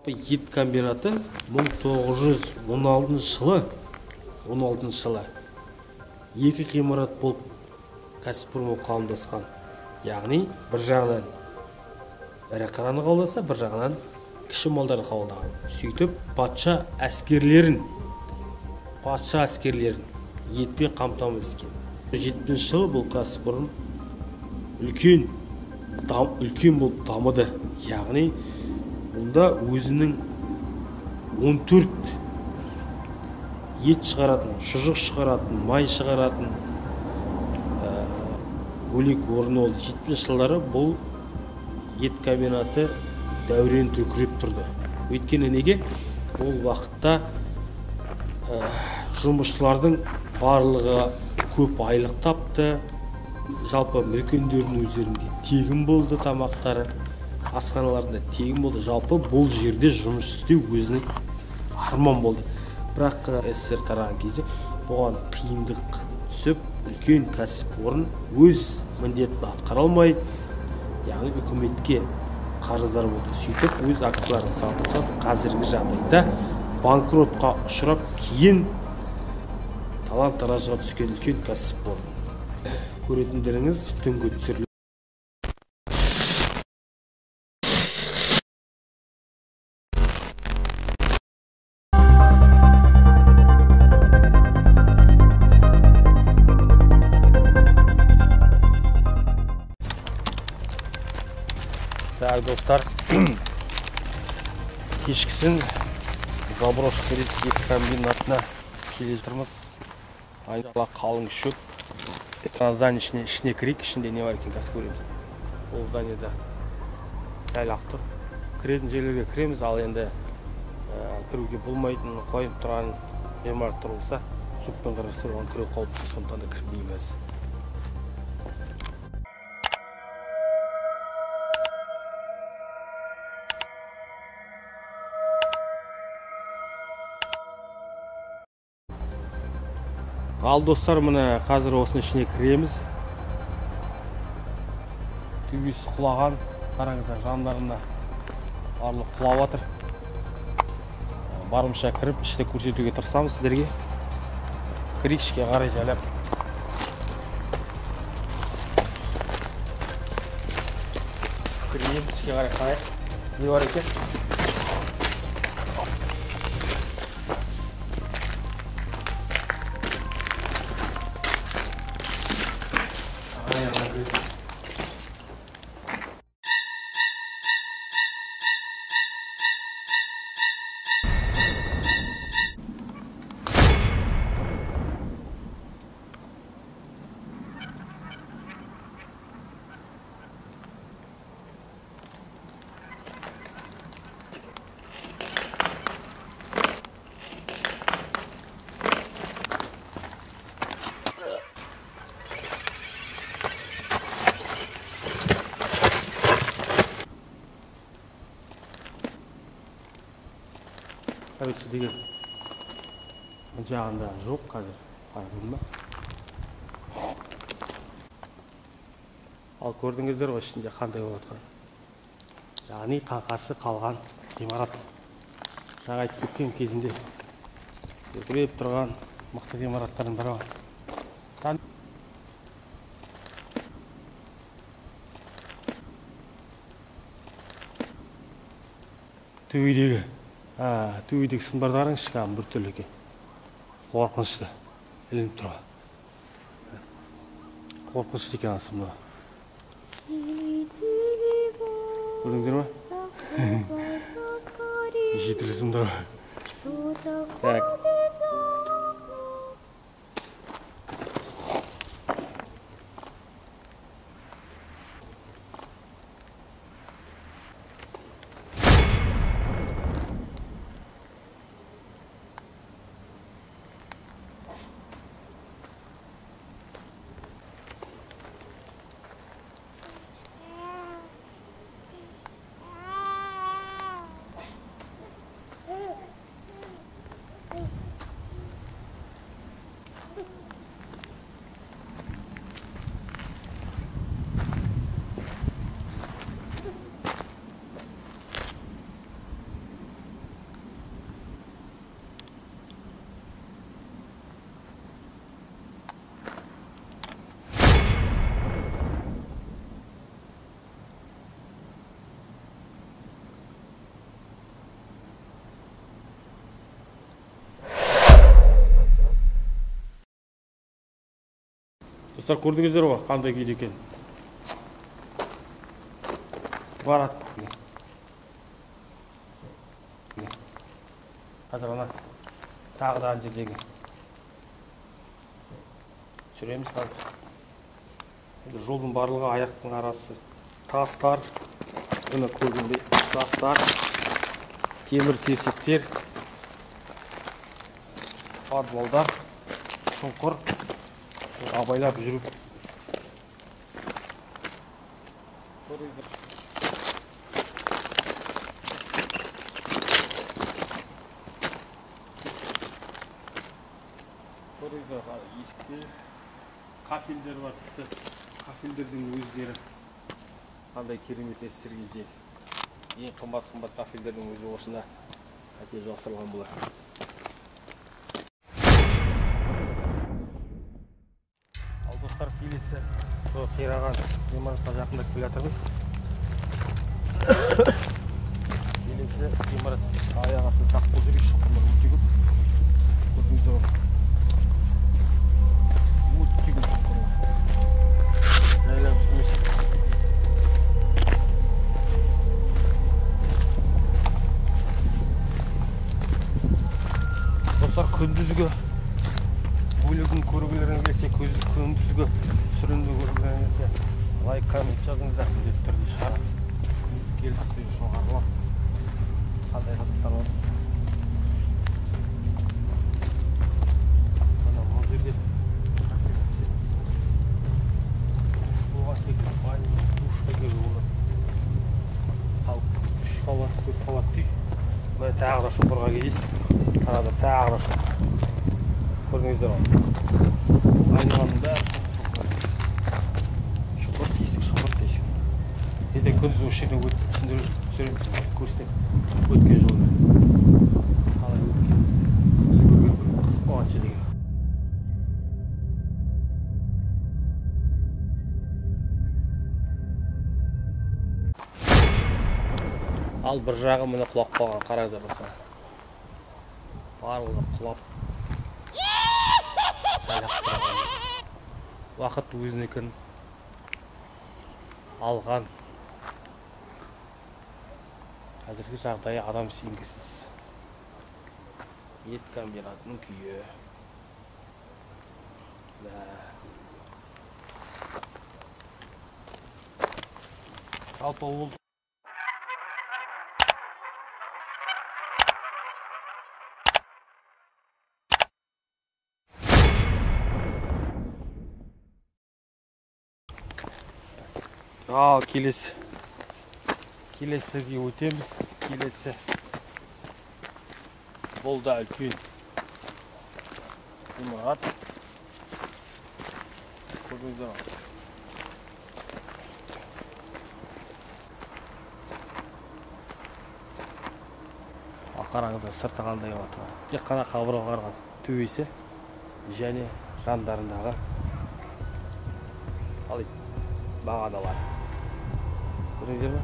Ет комбинаты 1916 жылы екі ғимарат болып кәсіпорын қауымдасқан. Яғни бір жағынан ірі қараны қауымдаса, бір жағынан кіші малдарды қауымдаған. Сөйтіп патша әскерлерін етпен қамтамасыз еткен. 70 жылы бұл кәсіпорын үлкен болып дамыды. Яғни онда өзінің 14 ет шығаратын, шұжық шығаратын, май шығаратын бөлек орны болды. 70 жылдары бұл ет комбинаты дәурен дүркіреп тұрды. Өйткені неге? Ол уақытта жұмысшылардың барлығы көп айлық тапты. Жалпы мүмкіндердің өздерінде тегін болды, тамақтары асханаларында тегін болды. Жалпы бұл жерде жұмыс істеу өзінің арман болды. Бірақ СССР тараған кезде бұған қиындық түсіп, үлкен кәсіпорын өз міндетін атқара алмай, яғни үкіметке қарыздар болды. Сөйтіп өз акцияларын сатып, қазіргі жағдайда банкротқа ұшырап, кейін талан-таражға түскен үлкен кәсіпорын. Көретіндеріңіз түнгі түсірілім. Так, достар, кешкісін Заброшка ет комбинатына келе жатырмыз. Айнала қалың шөп. Здание ішіне кірейік, ішінде не бар екен қазір көреміз. Ол зданиеда сәл ақ тұр. Кіретін жерлерге кіреміз, ал енді кіруге болмайтын қойып тұрған ғимарат тұрылса, шөппен қарастырып оған кіру қауіпті, сондықтан да кірмейміз. Ал достар, міне қазір осының ішіне кіреміз. Төбесі құлаған, қараңыздар, жандарында барлық құлап жатыр. Барымша кіріп, іште көрсетуге тырысамыз сіздерге. Кірейік ішке қарай жайлап. Кіреміз ішке қарай қарай. Не бар екен? Короче, деген жағында жоқ қазір, қарағым ба. Ал көрдіңіздер ғой ішінде қандай болып жатқан. Яғни қаңқасы қалған ғимарат. Жаңа айтып кеткен кезінде көріп тұрған мықты ғимараттардың бірі бар. Төбедегі сымбарды қараңыз, шығамын бір түрлі екен. Қорқынышты, ілініп тұра. Қорқынышты екен асымда. Көрдіңіздер ма? Жетілі сымдар. Так. Достар, көрдіңіздер ғой қандай күйде екен. Барат. Қазір ана тағы да жердегі жүреміз қазір. Жолдың барлығы аяқтың арасы тастар, мына көргендей тастар, темір терсектер, подвалдар, шұңқыр, абайлап жүріп. Есікте кафельдер бар, кафельдердің өздері қандай керемет әсерге. Ең қымбат кафельдердің өзі осында әке жасырылған болар. Ал достар, келесі қираған ғимаратқа жақындап келе жатырмыз. Келесі ғимарат аяқ астында сақ болу керек, шұңқырлар өте көп. Көрдіңіздер ғой. Достар, күндізгі бөлігін көргілеріңіз келсе, күндізгі сүрінді көргілеріңіз келсе, лайк, коммент жазыңыздар, міндетті түрде шығар. Күндіз келді сіздер үшін аралап қандай қызықтар бар. Мына бұл жерде болған секілді баня, душ секілді болды. Ал 3 қабат, 4 қабат үй. Мына тағы да шұңқырға келесіз. Арада тағы да көрдіңіздер ғой. Айналаның бәрі шұңқыр тесік. Ертең күндіз осы жерден өтіп көрсетем өткен жолды. Қалай өткен күндіз болғанша деген. Ал бір жағы міне құлап қалған, қараңыздар достар. Барлығы құлап сәлеп тұрған. Уақыт өзінікін алған. Қазіргі жағдайы адам сенгісіз. Ет комбинатының күйі. Жалпы ол келесіге өтеміз. Келесі бұл да үлкен ғимарат. Көрдіңіздер ғой. Қараңыздар, сырты қандай отыр. Тек қана қабырғаларға төбесі және жандарындағы бағаналар. Көрдіңіздер ме?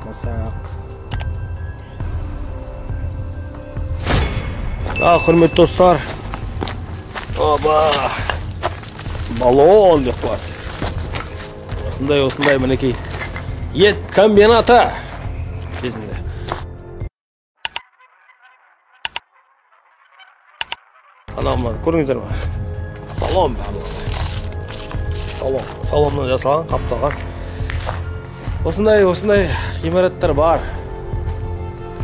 Масақ. Құрметті достар. Оба! Балон деп бар. Осындай мінекей ет комбинаты кезінде. Анамын көріңіздер ме? Салон барлығы. Салоннан жасалған, қапталған. Осындай ғимараттар бар.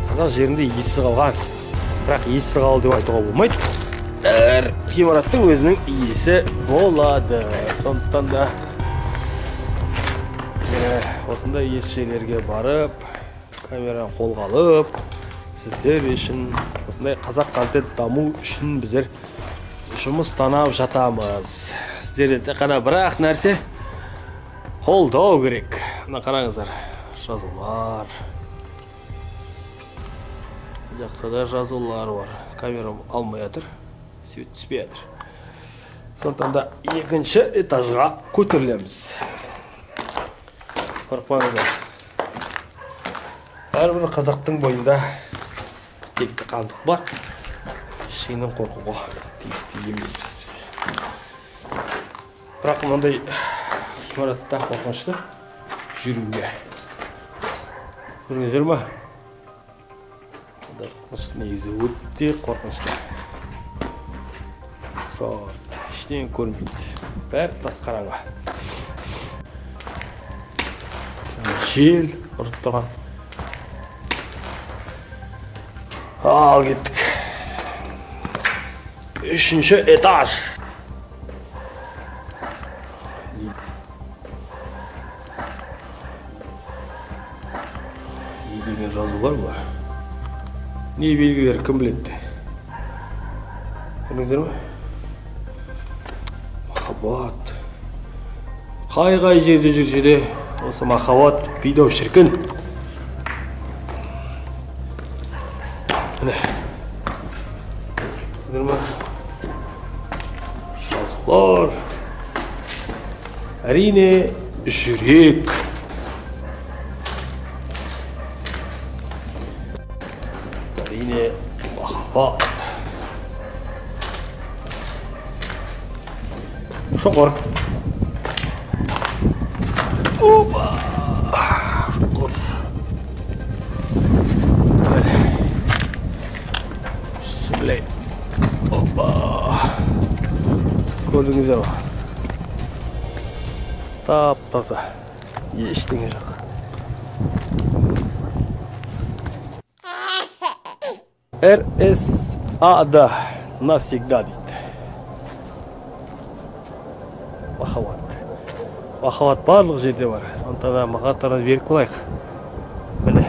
Қазақ жерінде иесі қалған. Бірақ иесі қалды деп айтуға болмайды. Әр ғимараттың өзінің иесі болады. Сондықтан да осындай иесі-жерлерге барып, камераны қолға алып, сіздер үшін осындай қазақ контент даму үшін біздер жұмыс танап жатамыз. Сіздерден тек қана бірақ нәрсе қолдау керек. Мына қараңыздар, жазулар. Бұл жақта да жазулар бар. Камерам алмай жатыр, свет түспей жатыр. Сондықтан да екінші этажға көтерілеміз. Қорықпаңыздар. Әрбір қазақтың бойында текті қандық бар. Ешкімнен қорқуға тиісті емеспіз біз. Бірақ мынандай ғимаратта қорқынышты жүруге. Көрдіңіздер ме? Негізі өте қорқынышты. Сорт, ештеңе көрінбейді. Бәрі тас қараңғы. Жел ұрып тұрған. Ал кеттік. 3-ші этаж. Не деген жазулар бар? Не белгілер кім біледі? Көрдіңіздер ме? Махаббат. Қай жерде жүрсе де осы махаббат бітпейді ау шіркін. Міне. Көрдіңіздер ме? Жазулар. Әрине жүрек. Әрине махаббат. Шоқыр. Опа! Шоқыр. Бісмілләй. Опа! Көрдіңіздер ме? Тап-таза. Ештеңе жоқ. РСА-да навсегда дейді. Махаббат. Махаббат барлық жерде бар. Сондықтан да махаббаттарына беріп қояйық. Міне.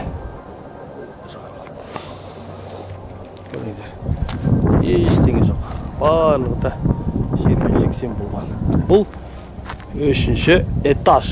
Көрдіңіздер. Ештеңе жоқ. Барлығы да жермен-жексен болған. Бұл 3-ші этаж.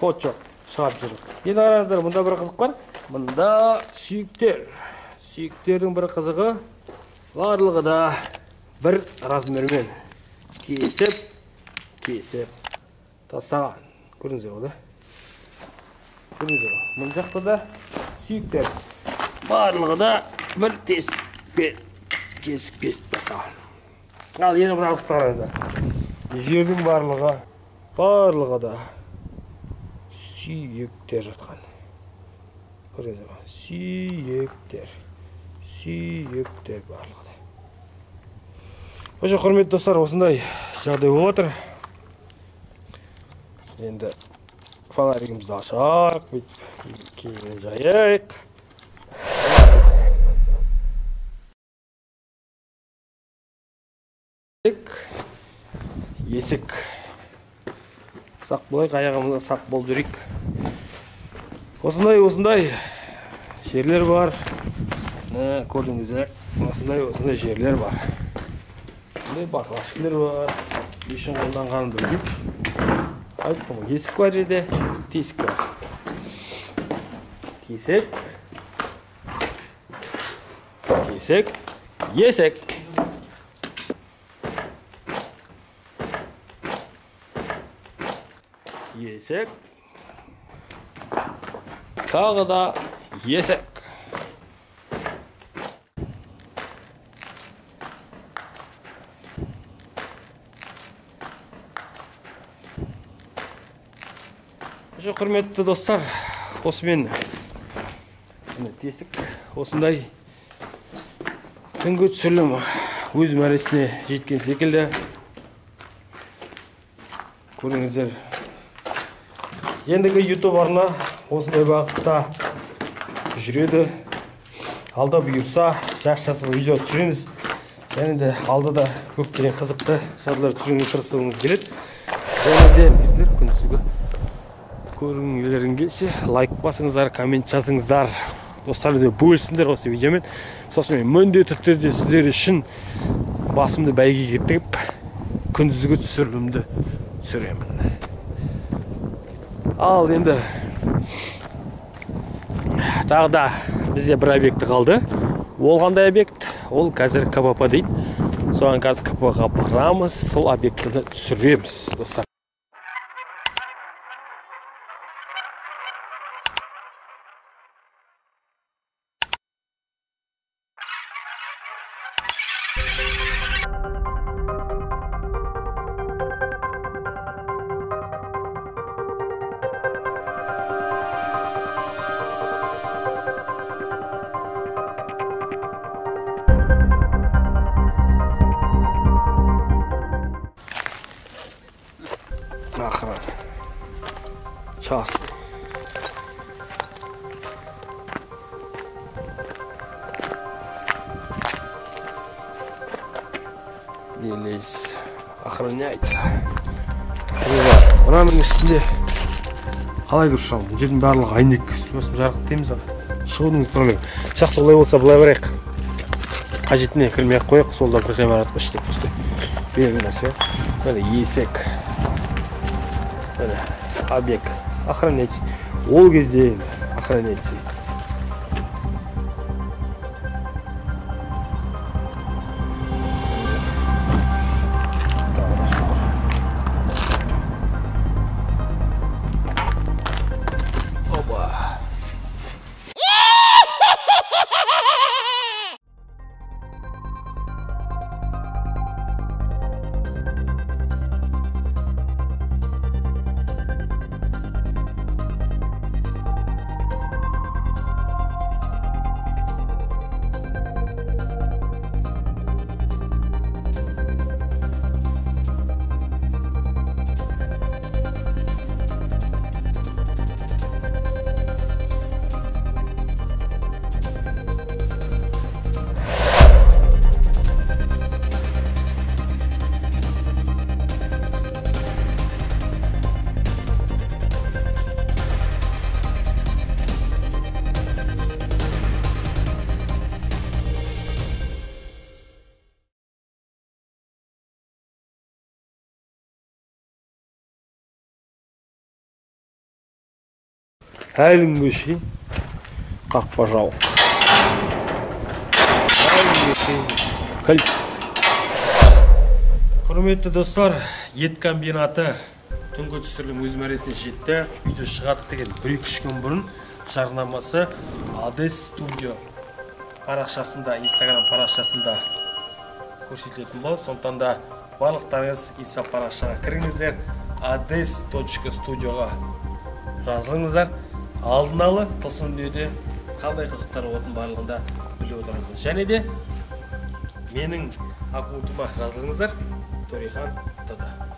Код жоқ, шығап жүр. Енді қараңыздар, мұнда бір қызық бар. Мұнда сүйектер. Сүйектердің бір қызығы барлығы да бір размермен кесіп тастаған. Көрдіңіздер ғой, да? Көрдіңіздер ғой. Мұн жақта да сүйектер барлығы да бір кесіп тастаған. Ал енді бір қызық қараңыздар. Жердің барлығы да сүйектер жатқан. Көрдіңіздер ме? Сүйектер барлығы да. Ошо құрметті достар, осындай жағдай болып отыр. Енді фонаригімізді ашайық, кейінен жайайық. Есік. Сақ болайық, аяғымызға сақ бол жүрейік. Осындай жерлер бар. Көрдіңіздер, осындай жерлер бар. Баклашкілер бар. Ешін қолданғанын білдік. Айттым, есік бар жерде, тесік бар. Тесік. Есік. Есік. Тағы да есік. Құрметті достар, осымен тесік, осындай түнгі түсірілім өз мәресіне жеткен секілді. Көріңіздер, ендігі YouTube арна осындай бағытта жүреді. Алда бұйырса, жақсы видео түсіреміз. Және де алдыда көптеген қызықты жайлар түсіруге тырысуымыз келеді. Және де күндізгі көргілерің келсе, лайк басыңыздар, коммент жазыңыздар. Достарымызбен бөлісіңдер осы видеомен. Сосын мен міндетті түрде сіздер үшін басымды бәйгеге тігіп, күндізгі түсірілімді түсіремін. Ал енді тағы да бізде бір объекті қалды. Ол қандай объект? Ол қазір КПП дейді. Соған қазір КПП-ға барамыз, сол объектіні түсіреміз, достар. Охрана. Частный. Здесь охраняется. Мынаның үстінде қалай көріп шығамын? Жердің барлығы айнек, үстімесім жарық дейміз. Шығудыңыз тұрмай. Шақты олай болса былай барайық. Қажетіне кірмей-ақ қойық, солда бір ғимаратқа іштеп өсті. Берген нәрсе. Есек. Объект. Охранять. Ол кезде охранять. Әлің көшейін, қақпа жауық. Құрметті достар, ет комбинаты түнгі түсірілім өз мәресіне жетті. Видео шығады деген 1-2 күн бұрын жарнамасы Ades Studio парақшасында, Instagram парақшасында көрсетілетін болды. Сондықтан да барлықтарыңыз Инста парақшаға кіріңіздер, ades.studioға жазылыңыздар. Алдын алы тылсым дүниеде қандай қызықтар болатынын барлығында біліп отырыңыздар. Және де менің аккаунтыма жазылыңыздар. Төрехан ТД.